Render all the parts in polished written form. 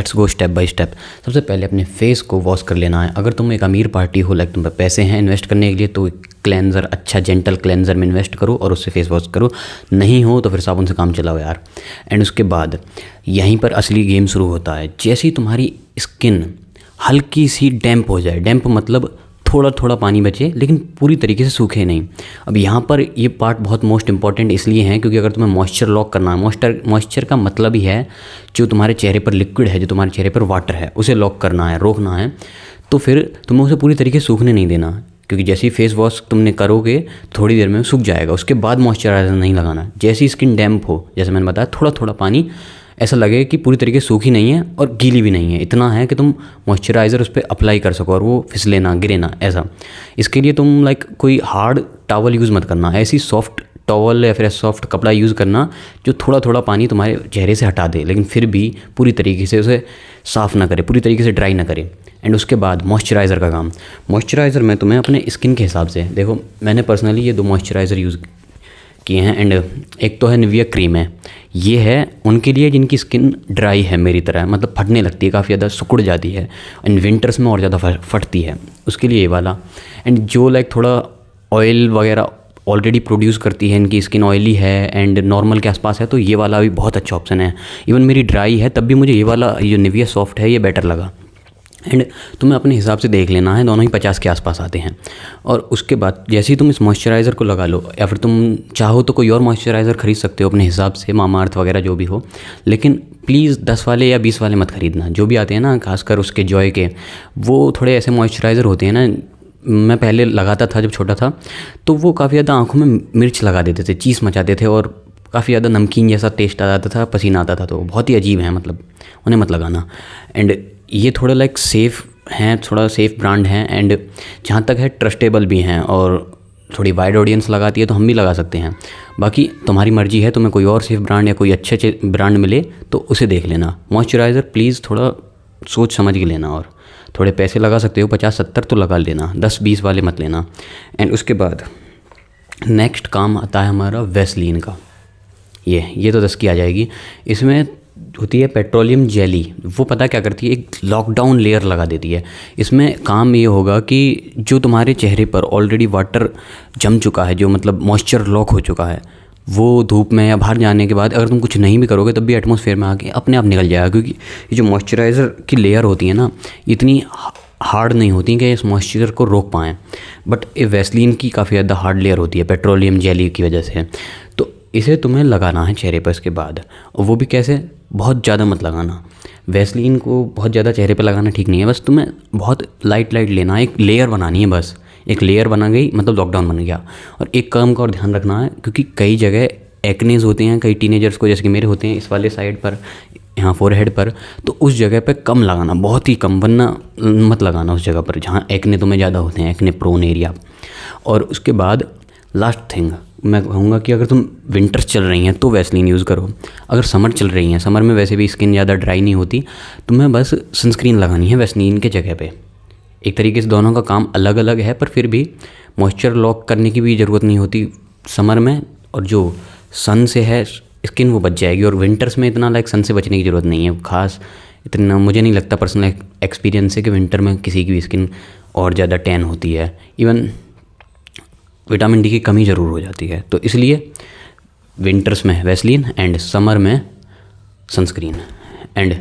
Let's go step by step. सबसे पहले अपने फेस को वॉश कर लेना है। अगर तुम एक अमीर पार्टी हो, लाइक तुम पे पैसे हैं इन्वेस्ट करने के लिए, तो एक क्लेंजर, अच्छा जेंटल क्लेंजर में इन्वेस्ट करो और उससे फेस वॉश करो। नहीं हो तो फिर साबुन से काम चलाओ यार। एंड उसके बाद यहीं पर असली गेम शुरू होता है। जैसे ही तुम्हारी स्किन हल्की सी डैम्प हो जाए, डैम्प मतलब थोड़ा थोड़ा पानी बचे लेकिन पूरी तरीके से सूखे नहीं। अब यहाँ पर ये पार्ट बहुत मोस्ट इंपॉर्टेंट इसलिए है क्योंकि अगर तुम्हें मॉइस्चर लॉक करना है, मॉइस्चर का मतलब ही है जो तुम्हारे चेहरे पर लिक्विड है, जो तुम्हारे चेहरे पर वाटर है, उसे लॉक करना है, रोकना है। तो फिर तुम्हें उसे पूरी तरीके से सूखने नहीं देना, क्योंकि जैसे ही फेस वॉश तुमने करोगे थोड़ी देर में सूख जाएगा। उसके बाद मॉइस्चराइज़र नहीं लगाना। जैसी स्किन डैम्प हो, जैसे मैंने बताया, थोड़ा थोड़ा पानी, ऐसा लगे कि पूरी तरीके से सूखी नहीं है और गीली भी नहीं है, इतना है कि तुम मॉइस्चराइज़र उस पर अप्लाई कर सको और वो फिसले ना, गिरे ना, ऐसा। इसके लिए तुम लाइक कोई हार्ड टॉवल यूज़ मत करना, ऐसी सॉफ्ट टॉवल या फिर सॉफ्ट कपड़ा यूज़ करना जो थोड़ा थोड़ा पानी तुम्हारे चेहरे से हटा दे, लेकिन फिर भी पूरी तरीके से उसे साफ़ ना करे, पूरी तरीके से ड्राई ना करे। एंड उसके बाद मॉइस्चराइज़र का काम। मॉइस्चराइज़र मैं तुम्हें अपने स्किन के हिसाब से, देखो मैंने पर्सनली ये 2 मॉइस्चराइज़र यूज़ किए हैं। एंड एक तो है निविया क्रीम है, ये है उनके लिए जिनकी स्किन ड्राई है मेरी तरह, मतलब फटने लगती है, काफ़ी ज़्यादा सिकुड़ जाती है, एंड विंटर्स में और ज़्यादा फटती है, उसके लिए ये वाला। एंड जो लाइक थोड़ा ऑयल वगैरह ऑलरेडी प्रोड्यूस करती है, इनकी स्किन ऑयली है एंड नॉर्मल के आसपास है, तो ये वाला भी बहुत अच्छा ऑप्शन है। इवन मेरी ड्राई है तब भी मुझे ये वाला, ये निविया सॉफ्ट है, ये बेटर लगा। एंड तुम्हें अपने हिसाब से देख लेना है, दोनों ही 50 के आसपास आते हैं। और उसके बाद जैसे ही तुम इस मॉइस्चराइज़र को लगा लो, या फिर तुम चाहो तो कोई और मॉइस्चराइज़र खरीद सकते हो अपने हिसाब से, मामाअर्थ वगैरह जो भी हो, लेकिन प्लीज़ 10 वाले या 20 वाले मत खरीदना। जो भी आते हैं ना, खासकर उसके जॉय के, वो थोड़े ऐसे मॉइस्चराइज़र होते हैं ना, मैं पहले लगाता था जब छोटा था, तो वो काफ़ी ज़्यादा आँखों में मिर्च लगा देते थे, चीस मचाते थे और काफ़ी ज़्यादा नमकीन जैसा टेस्ट आ जाता था, पसीना आता था, तो बहुत ही अजीब है, मतलब उन्हें मत लगाना। एंड ये थोड़ा लाइक सेफ़ हैं, थोड़ा सेफ़ ब्रांड हैं, एंड जहाँ तक है ट्रस्टेबल भी हैं, और थोड़ी वाइड ऑडियंस लगाती है तो हम भी लगा सकते हैं। बाकी तुम्हारी मर्ज़ी है, तुम्हें कोई और सेफ़ ब्रांड या कोई अच्छे ब्रांड मिले तो उसे देख लेना। मॉइस्चराइज़र प्लीज़ थोड़ा सोच समझ के लेना, और थोड़े पैसे लगा सकते हो, 50-70 तो लगा लेना, 10-20 वाले मत लेना। एंड उसके बाद नेक्स्ट काम आता है हमारा वैसलीन का। ये तो 10 की आ जाएगी। इसमें होती है पेट्रोलियम जेली। वो पता क्या करती है, एक लॉकडाउन लेयर लगा देती है। इसमें काम ये होगा कि जो तुम्हारे चेहरे पर ऑलरेडी वाटर जम चुका है, जो मतलब मॉइस्चर लॉक हो चुका है, वो धूप में या बाहर जाने के बाद अगर तुम कुछ नहीं भी करोगे तब भी एटमॉस्फेयर में आके अपने आप निकल जाएगा, क्योंकि ये जो मॉइस्चराइज़र की लेयर होती है ना, इतनी हार्ड नहीं होती कि इस मॉइस्चर को रोक पाएँ। बट ये वैसलीन की काफ़ी ज़्यादा हार्ड लेयर होती है पेट्रोलियम जेली की वजह से। तो इसे तुम्हें लगाना है चेहरे पर इसके बाद, और वो भी कैसे, बहुत ज़्यादा मत लगाना। वैसलीन को बहुत ज़्यादा चेहरे पर लगाना ठीक नहीं है, बस तुम्हें बहुत लाइट लेना है, एक लेयर बनानी है, बस एक लेयर बना गई मतलब लॉकडाउन बन गया। और एक काम का और ध्यान रखना है, क्योंकि कई जगह एक्नेज होते हैं कई टीनेजर्स को, जैसे कि मेरे होते हैं इस वाले साइड पर, यहाँ फोरहेड पर, तो उस जगह पे कम लगाना, बहुत ही कम, वरना मत लगाना उस जगह पर जहाँ एक्ने तुम्हें ज़्यादा होते हैं, एक्ने प्रोन एरिया। और उसके बाद लास्ट थिंग मैं कहूँगा कि अगर तुम विंटर्स चल रही हैं तो वैसलीन यूज़ करो। अगर समर चल रही हैं, समर में वैसे भी स्किन ज़्यादा ड्राई नहीं होती, तुम्हें बस सनस्क्रीन लगानी है वैसलीन के जगह पे। एक तरीके से दोनों का काम अलग अलग है, पर फिर भी मॉइस्चर लॉक करने की भी ज़रूरत नहीं होती समर में, और जो सन से है स्किन वो बच जाएगी। और विंटर्स में इतना लाइक सन से बचने की ज़रूरत नहीं है खास, इतना मुझे नहीं लगता पर्सनल एक्सपीरियंस है कि विंटर में किसी की भी स्किन और ज़्यादा टैन होती है। इवन विटामिन डी की कमी ज़रूर हो जाती है, तो इसलिए विंटर्स में वैसलीन एंड समर में सनस्क्रीन। एंड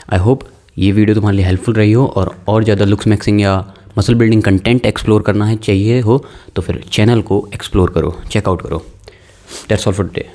आई होप ये वीडियो तुम्हारे लिए हेल्पफुल रही हो, और ज़्यादा लुक्स मैक्सिंग या मसल बिल्डिंग कंटेंट एक्सप्लोर करना है चाहिए हो तो फिर चैनल को एक्सप्लोर करो, चेकआउट करो। That's all for today.